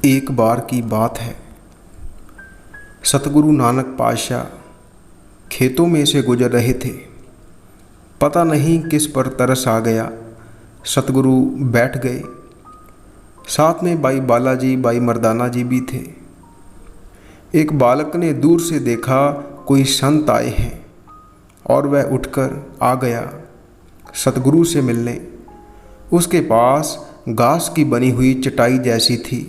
एक बार की बात है, सतगुरु नानक पातशाह खेतों में से गुजर रहे थे। पता नहीं किस पर तरस आ गया, सतगुरु बैठ गए। साथ में भाई बालाजी, भाई मर्दाना जी भी थे। एक बालक ने दूर से देखा कोई संत आए हैं और वह उठकर आ गया सतगुरु से मिलने। उसके पास घास की बनी हुई चटाई जैसी थी।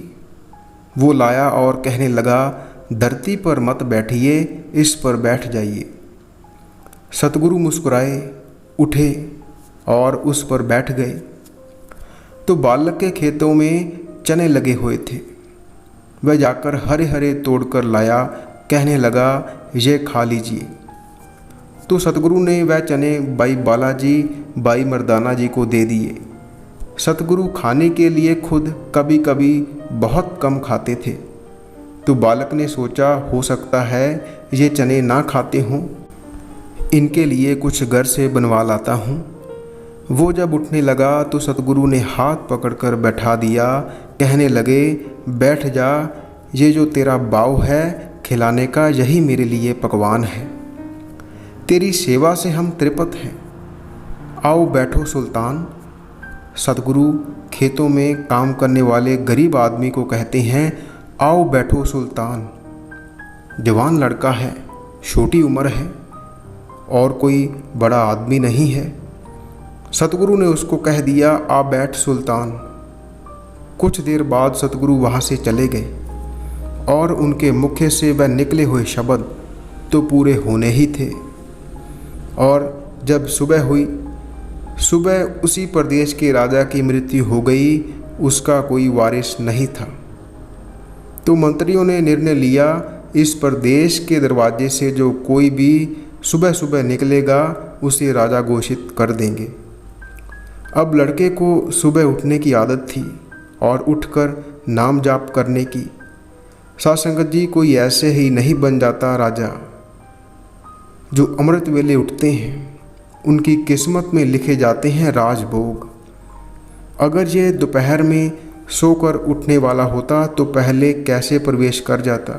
वो लाया और कहने लगा, धरती पर मत बैठिए, इस पर बैठ जाइए। सतगुरु मुस्कुराए, उठे और उस पर बैठ गए। तो बालक के खेतों में चने लगे हुए थे। वह जाकर हरे हरे तोड़कर लाया, कहने लगा, ये खा लीजिए। तो सतगुरु ने वह चने भाई बालाजी, भाई मर्दाना जी को दे दिए। सतगुरु खाने के लिए खुद कभी कभी बहुत कम खाते थे। तो बालक ने सोचा, हो सकता है ये चने ना खाते हों, इनके लिए कुछ घर से बनवा लाता हूँ। वो जब उठने लगा तो सतगुरु ने हाथ पकड़कर बैठा दिया। कहने लगे, बैठ जा, ये जो तेरा भाव है खिलाने का, यही मेरे लिए पकवान है। तेरी सेवा से हम तृप्त हैं, आओ बैठो सुल्तान। सतगुरु खेतों में काम करने वाले गरीब आदमी को कहते हैं, आओ बैठो सुल्तान। जवान लड़का है, छोटी उम्र है और कोई बड़ा आदमी नहीं है। सतगुरु ने उसको कह दिया, आ बैठ सुल्तान। कुछ देर बाद सतगुरु वहाँ से चले गए और उनके मुख से वह निकले हुए शब्द तो पूरे होने ही थे। और जब सुबह हुई, सुबह उसी प्रदेश के राजा की मृत्यु हो गई, उसका कोई वारिस नहीं था। तो मंत्रियों ने निर्णय लिया, इस प्रदेश के दरवाजे से जो कोई भी सुबह सुबह निकलेगा उसे राजा घोषित कर देंगे। अब लड़के को सुबह उठने की आदत थी और उठकर नाम जाप करने की। साध संगत जी, कोई ऐसे ही नहीं बन जाता राजा। जो अमृत वेले उठते हैं उनकी किस्मत में लिखे जाते हैं राजभोग। अगर ये दोपहर में सोकर उठने वाला होता तो पहले कैसे प्रवेश कर जाता।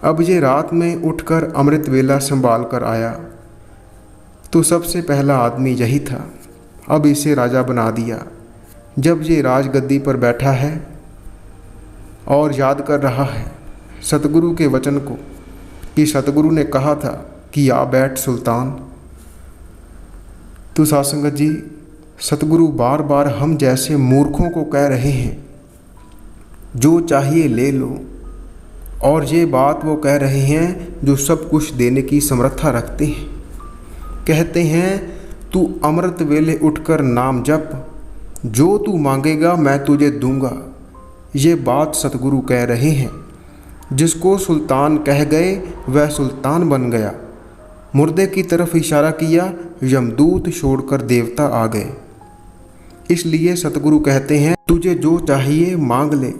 अब ये रात में उठकर अमृत वेला संभाल कर आया तो सबसे पहला आदमी यही था। अब इसे राजा बना दिया। जब ये राजगद्दी पर बैठा है और याद कर रहा है सतगुरु के वचन को कि सतगुरु ने कहा था कि आ बैठ सुल्तान। तो साध संगत जी, सतगुरु बार बार हम जैसे मूर्खों को कह रहे हैं, जो चाहिए ले लो। और ये बात वो कह रहे हैं जो सब कुछ देने की समर्था रखते हैं। कहते हैं, तू अमृत वेले उठकर नाम जप, जो तू मांगेगा मैं तुझे दूंगा। ये बात सतगुरु कह रहे हैं। जिसको सुल्तान कह गए वह सुल्तान बन गया। मुर्दे की तरफ इशारा किया, यमदूत छोड़कर देवता आ गए। इसलिए सतगुरु कहते हैं, तुझे जो चाहिए मांग ले,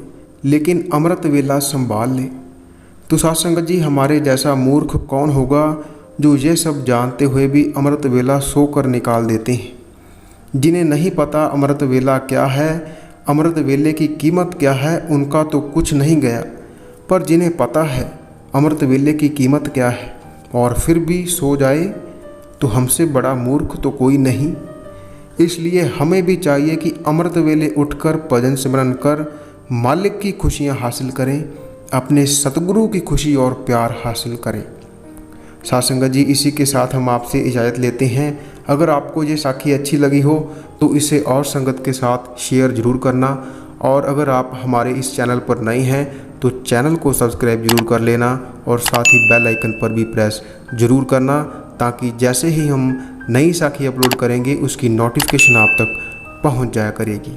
लेकिन अमृत वेला संभाल ले। तो साध संगत जी, हमारे जैसा मूर्ख कौन होगा जो ये सब जानते हुए भी अमृत वेला सोकर निकाल देते हैं। जिन्हें नहीं पता अमृत वेला क्या है, अमृत वेले की कीमत क्या है, उनका तो कुछ नहीं गया। पर जिन्हें पता है अमृत वेले की कीमत क्या है और फिर भी सो जाए, तो हमसे बड़ा मूर्ख तो कोई नहीं। इसलिए हमें भी चाहिए कि अमृत वेले उठकर भजन सिमरन कर मालिक की खुशियाँ हासिल करें, अपने सतगुरु की खुशी और प्यार हासिल करें। साध संगत जी, इसी के साथ हम आपसे इजाज़त लेते हैं। अगर आपको ये साखी अच्छी लगी हो तो इसे और संगत के साथ शेयर ज़रूर करना। और अगर आप हमारे इस चैनल पर नए हैं तो चैनल को सब्सक्राइब ज़रूर कर लेना और साथ ही बेल आइकन पर भी प्रेस ज़रूर करना, ताकि जैसे ही हम नई साखी अपलोड करेंगे उसकी नोटिफिकेशन आप तक पहुंच जाया करेगी।